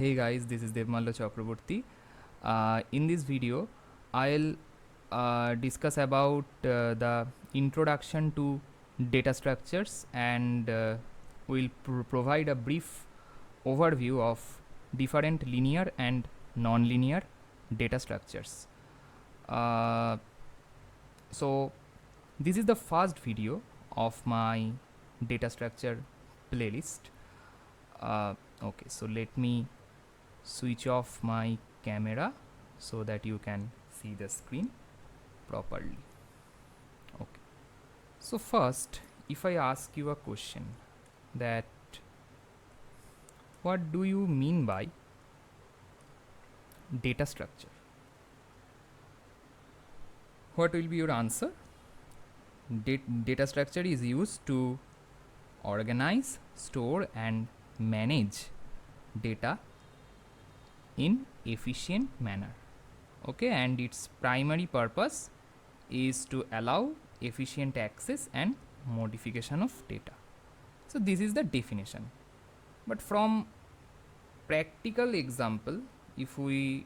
Hey guys, this is Devmallo Chakraborty. In this video, I'll discuss about the introduction to data structures and will provide a brief overview of different linear and non-linear data structures. Uh, so this is the first video of my data structure playlist. Okay, so let me switch off my camera so that you can see the screen properly. Okay, so first, if I ask you a question that what do you mean by data structure, what will be your answer? Data structure is used to organize, store and manage data in efficient manner. Okay, and its primary purpose is to allow efficient access and modification of data. So this is the definition. But from practical example, if we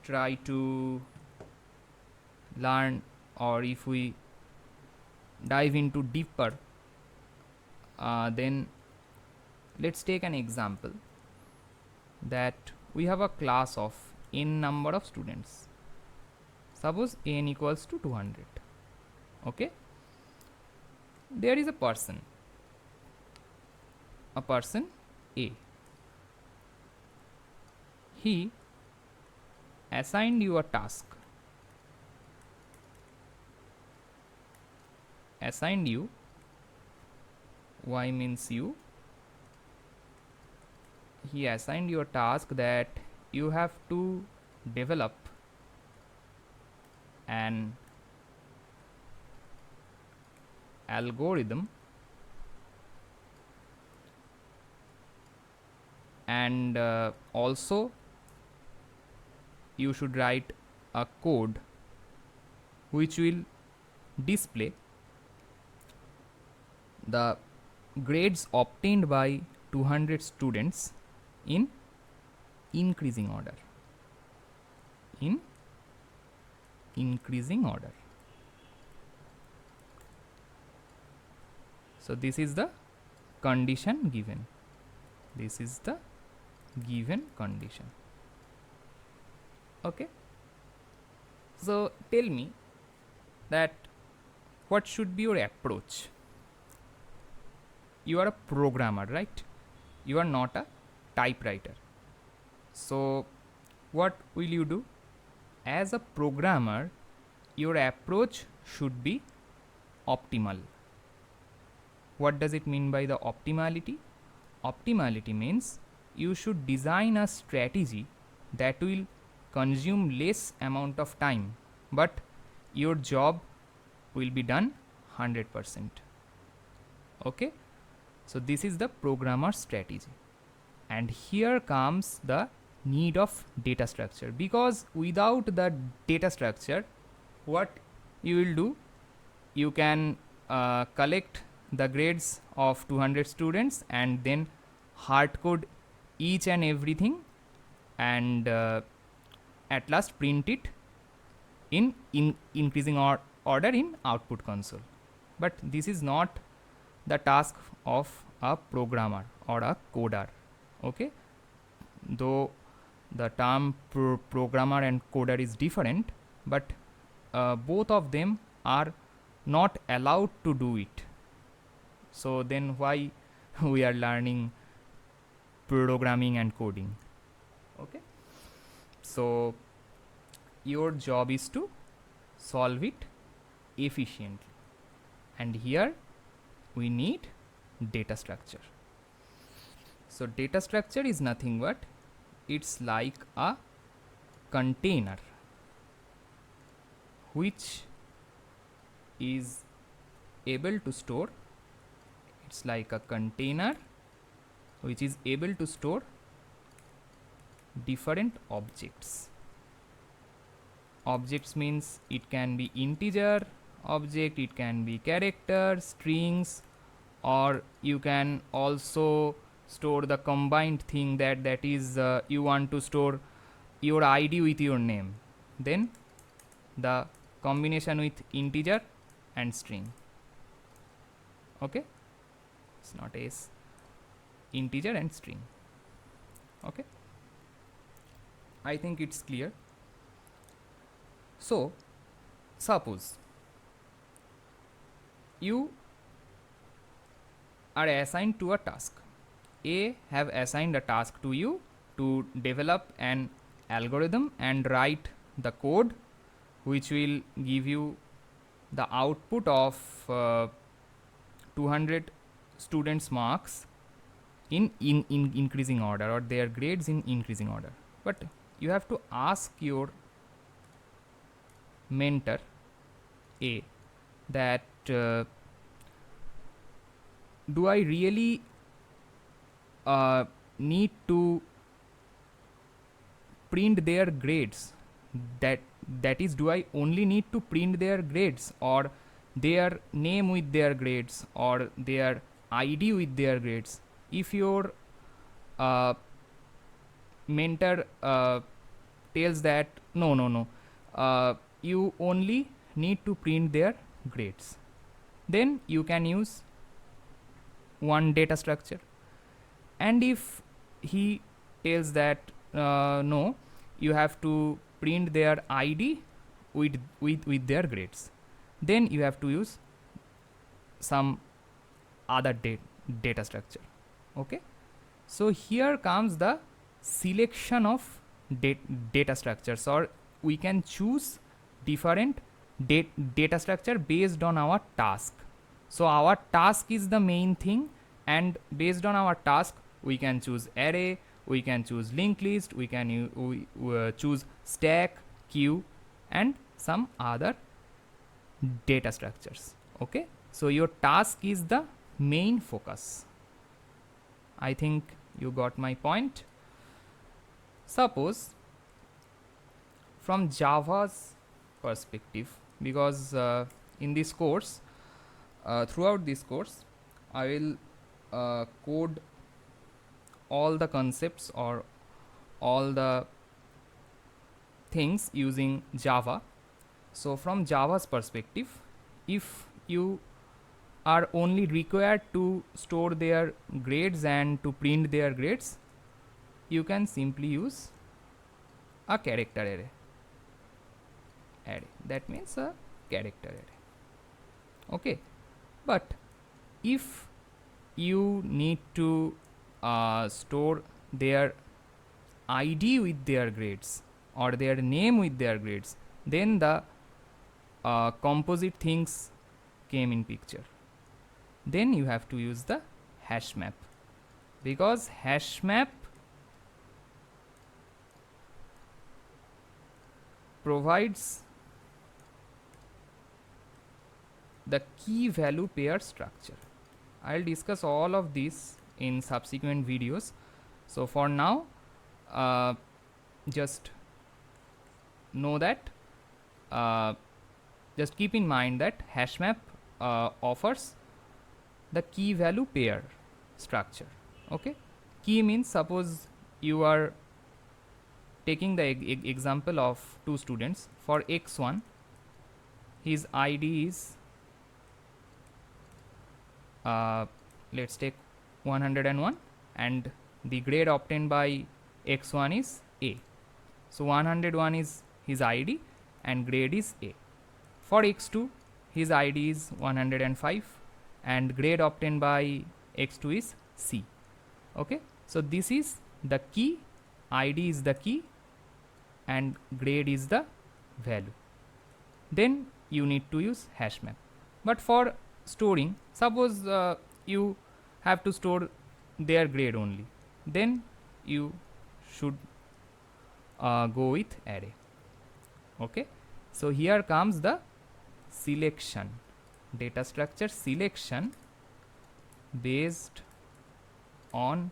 try to learn, or if we dive into deeper, then let's take an example that we have a class of n number of students. Suppose n equals to 200. Okay, there is a person A. He assigned you a task. Assigned you, y means you. He assigned you a task that you have to develop an algorithm and also you should write a code which will display the grades obtained by 200 students in increasing order. In increasing order. So this is the condition given. This is the given condition. Okay. So tell me that what should be your approach? You are a programmer, right? You are not a typewriter. So what will you do? As a programmer, your approach should be optimal. What does it mean by the optimality? Optimality means you should design a strategy that will consume less amount of time, but your job will be done 100%. Okay, so this is the programmer strategy. And here comes the need of data structure, because without the data structure, what you will do, you can collect the grades of 200 students and then hard code each and everything and at last print it in increasing order in output console. But this is not the task of a programmer or a coder. Okay, though the term programmer and coder is different, but both of them are not allowed to do it. So then why we are learning programming and coding? Okay, so your job is to solve it efficiently, and here we need data structure. So data structure is nothing but it's like a container which is able to store, it's like a container which is able to store different objects. Objects means it can be integer object, it can be character, strings, or you can also store the combined thing, that is you want to store your id with your name, then the combination with integer and string. Okay, it's not s, integer and string. Okay, I think it's clear. So suppose you are assigned to a task. A have assigned a task to you to develop an algorithm and write the code which will give you the output of 200 students marks in increasing order, or their grades in increasing order. But you have to ask your mentor A that do I really need to print their grades? That is, do I only need to print their grades, or their name with their grades, or their id with their grades? If your mentor tells that no, you only need to print their grades, then you can use one data structure. And if he tells that no, you have to print their id with their grades, then you have to use some other data structure. Okay, so here comes the selection of data structures, or we can choose different data structure based on our task. So our task is the main thing, and based on our task we can choose array, we can choose linked list, we can choose stack, queue, and some other data structures. Okay, so your task is the main focus. I think you got my point. Suppose from Java's perspective, because in this course, throughout this course, I will code all the concepts or all the things using Java. So from Java's perspective, if you are only required to store their grades and to print their grades, you can simply use a character array. That means a character array. Okay, but if you need to store their id with their grades, or their name with their grades, then the composite things came in picture. Then you have to use the hash map, because hash map provides the key value pair structure. I'll discuss all of this in subsequent videos. So for now, just know that, just keep in mind that hash map offers the key value pair structure. Okay, key means, suppose you are taking the example of two students. For x1, his id is let's take 101, and the grade obtained by x1 is a. So 101 is his id and grade is a. For x2, his id is 105 and grade obtained by x2 is c. Okay, so this is the key, id is the key and grade is the value. Then you need to use hash map. But for storing, suppose you have to store their grade only, then you should go with array. Okay, so here comes the selection, data structure selection based on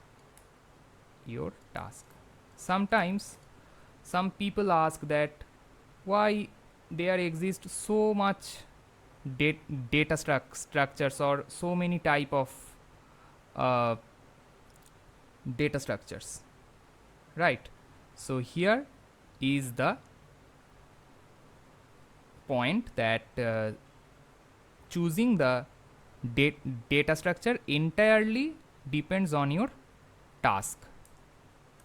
your task. Sometimes some people ask that why there exist so much data structures or so many type of data structures, right? So here is the point that choosing the data structure entirely depends on your task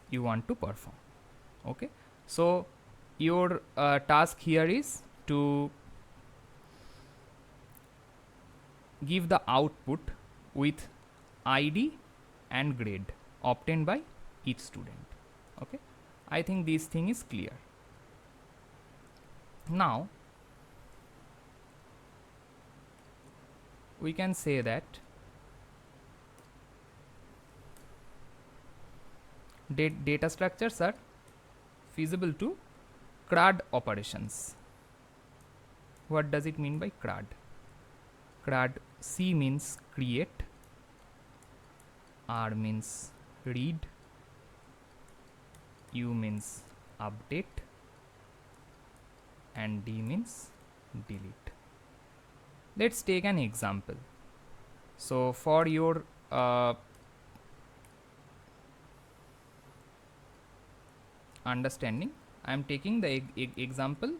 you want to perform. Okay, so your task here is to give the output with ID and grade obtained by each student. Okay, I think this thing is clear. Now we can say that data structures are feasible to CRUD operations. What does it mean by CRUD? CRUD, C means create, R means read, U means update, and D means delete. Let's take an example. So for your understanding, I am taking the example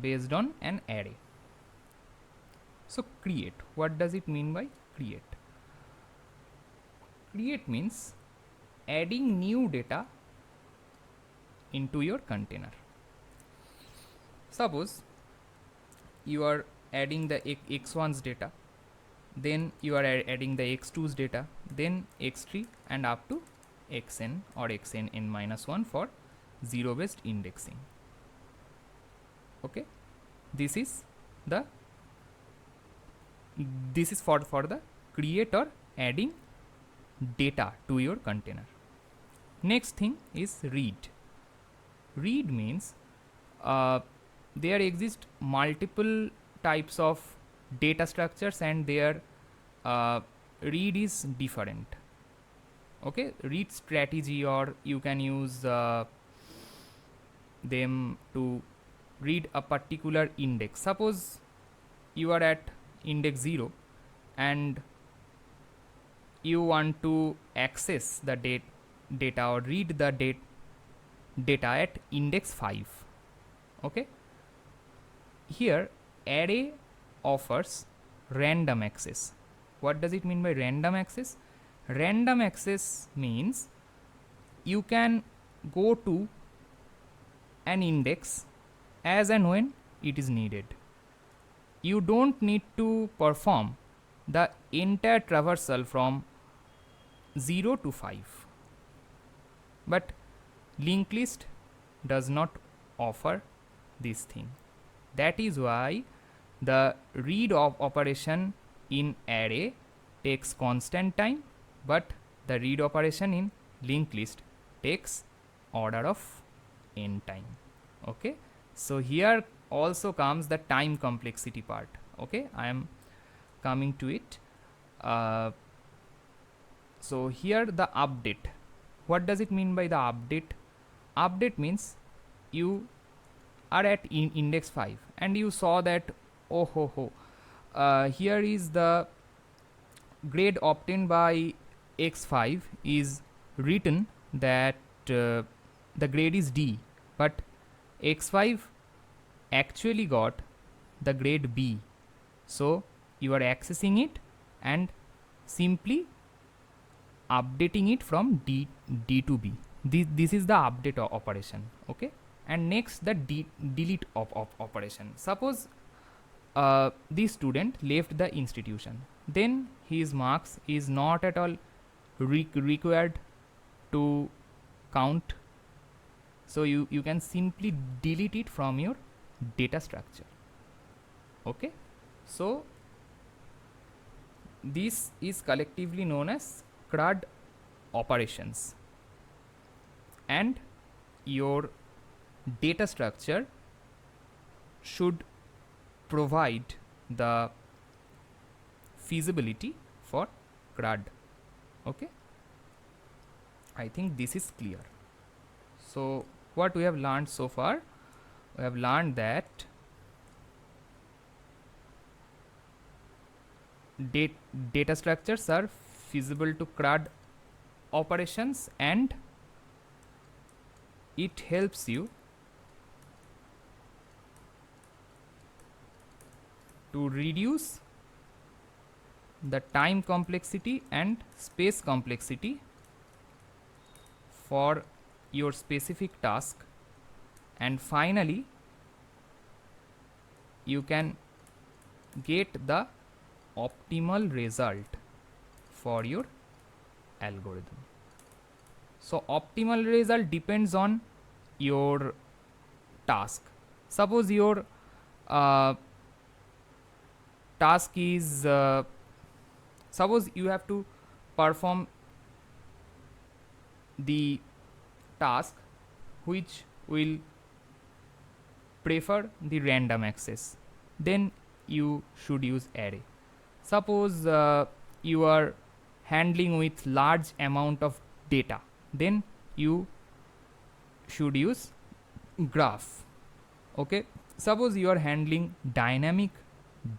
based on an array. So create, what does it mean by create? Create means adding new data into your container. Suppose you are adding the x1's data, then you are adding the x2's data, then x3 and up to xn or xn n minus 1 for zero based indexing. Okay, this is for the create or adding data to your container. Next thing is read. Read means there exist multiple types of data structures and their read is different. Okay, read strategy, or you can use them to read a particular index. Suppose you are at index 0 and you want to access the data or read the data at index 5. Okay, here array offers random access. What does it mean by random access? Random access means you can go to an index as and when it is needed. You don't need to perform the entire traversal from 0 to 5. But linked list does not offer this thing. That is why the read operation in array takes constant time, but the read operation in linked list takes order of n time. Okay, so here also comes the time complexity part. Okay, I am coming to it. So here the update. What does it mean by the update? Update means you are at index 5 and you saw that here is the grade obtained by x5 is written that the grade is D, but x5 actually got the grade B. So you are accessing it and simply updating it from D to B. This is the update operation. Okay, and next the delete operation. Suppose this student left the institution, then his marks is not at all required to count. So you can simply delete it from your data structure. Okay, so this is collectively known as CRUD operations, and your data structure should provide the feasibility for CRUD. Okay, I think this is clear. So what we have learned so far, we have learned that data structures are feasible to CRUD operations, and it helps you to reduce the time complexity and space complexity for your specific task, and finally you can get the optimal result for your algorithm. So optimal result depends on your task. Suppose your task is suppose you have to perform the task which will prefer the random access, then you should use array. Suppose you are handling with large amount of data, then you should use graph. Okay, suppose you are handling dynamic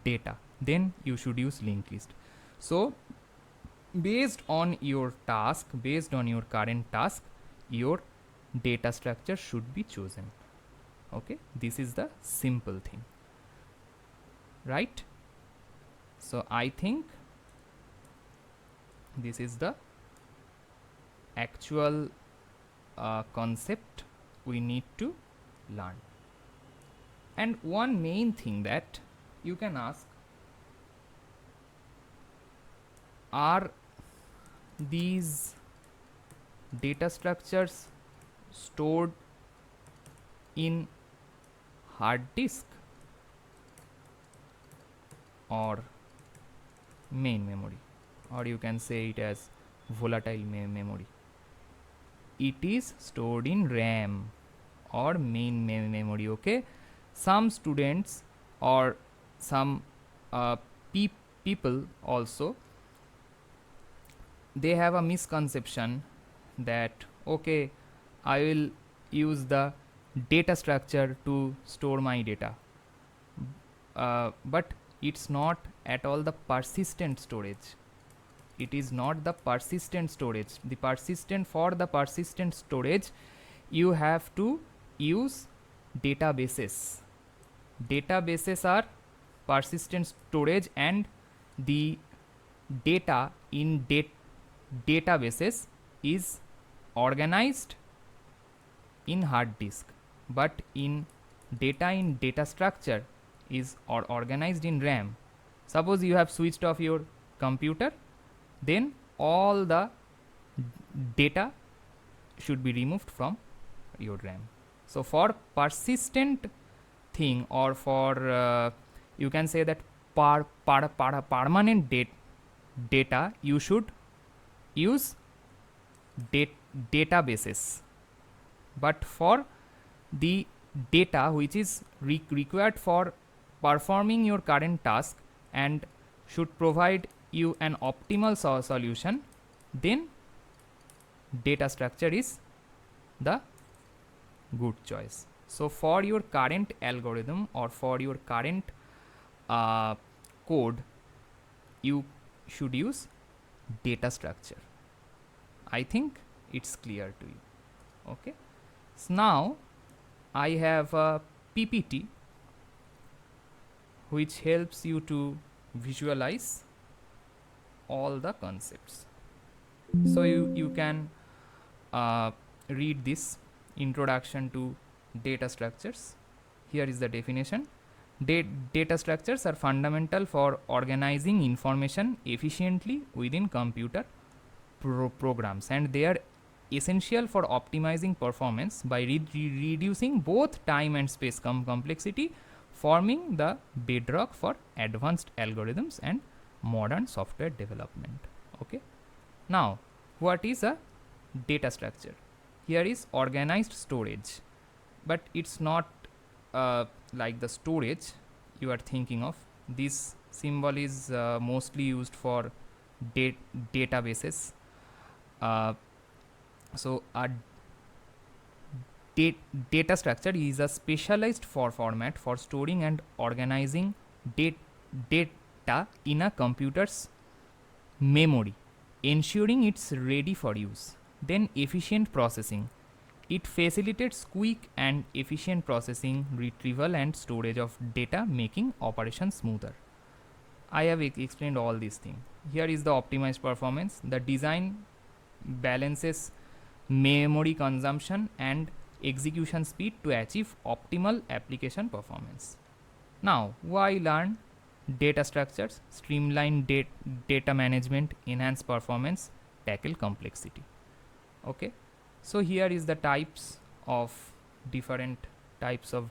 data, then you should use linked list. So based on your task, based on your current task, your data structure should be chosen. Okay, this is the simple thing, right? So I think this is the actual concept we need to learn. And one main thing that you can ask, are these data structures stored in hard disk or main memory, or you can say it as volatile memory? It is stored in RAM or main memory. Okay, some students or some people also, they have a misconception that okay, I will use the data structure to store my data, but it's not at all the persistent storage. It is not the persistent storage. The persistent, for the persistent storage you have to use databases. Databases are persistent storage, and the data in databases is organized in hard disk, but in data structure is organized in RAM. Suppose you have switched off your computer, then all the data should be removed from your RAM. So for persistent thing, or for you can say that permanent data, you should use databases. But for the data which is required for performing your current task and should provide you an optimal solution, then data structure is the good choice. So for your current algorithm or for your current code, you should use data structure. I think it's clear to you. Okay, so now I have a PPT which helps you to visualize all the concepts. So you can read this introduction to data structures. Here is the definition. Data structures are fundamental for organizing information efficiently within computer programs, and they are essential for optimizing performance by reducing both time and space complexity, forming the bedrock for advanced algorithms and modern software development. Okay, now what is a data structure? Here is organized storage, but it's not like the storage you are thinking of. This symbol is mostly used for databases. So a data structure is a specialized format for storing and organizing data in a computer's memory. ensuring it's ready for use. Then efficient processing. It facilitates quick and efficient processing, retrieval and storage of data, making operations smoother. I have explained all these things. Here is the optimized performance. The design balances memory consumption and execution speed to achieve optimal application performance. Now, why learn data structures, streamline data management, enhance performance, tackle complexity. Okay, so here is the types of different types of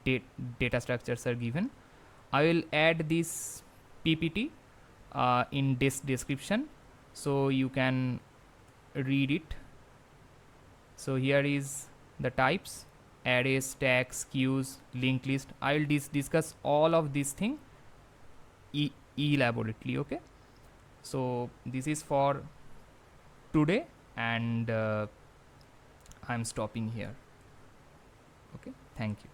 data structures are given. I will add this PPT in this description so you can read it. So here is the types: arrays, stacks, queues, linked list. I will discuss all of these things elaborately. Okay, so this is for today, and I'm stopping here. Okay, thank you.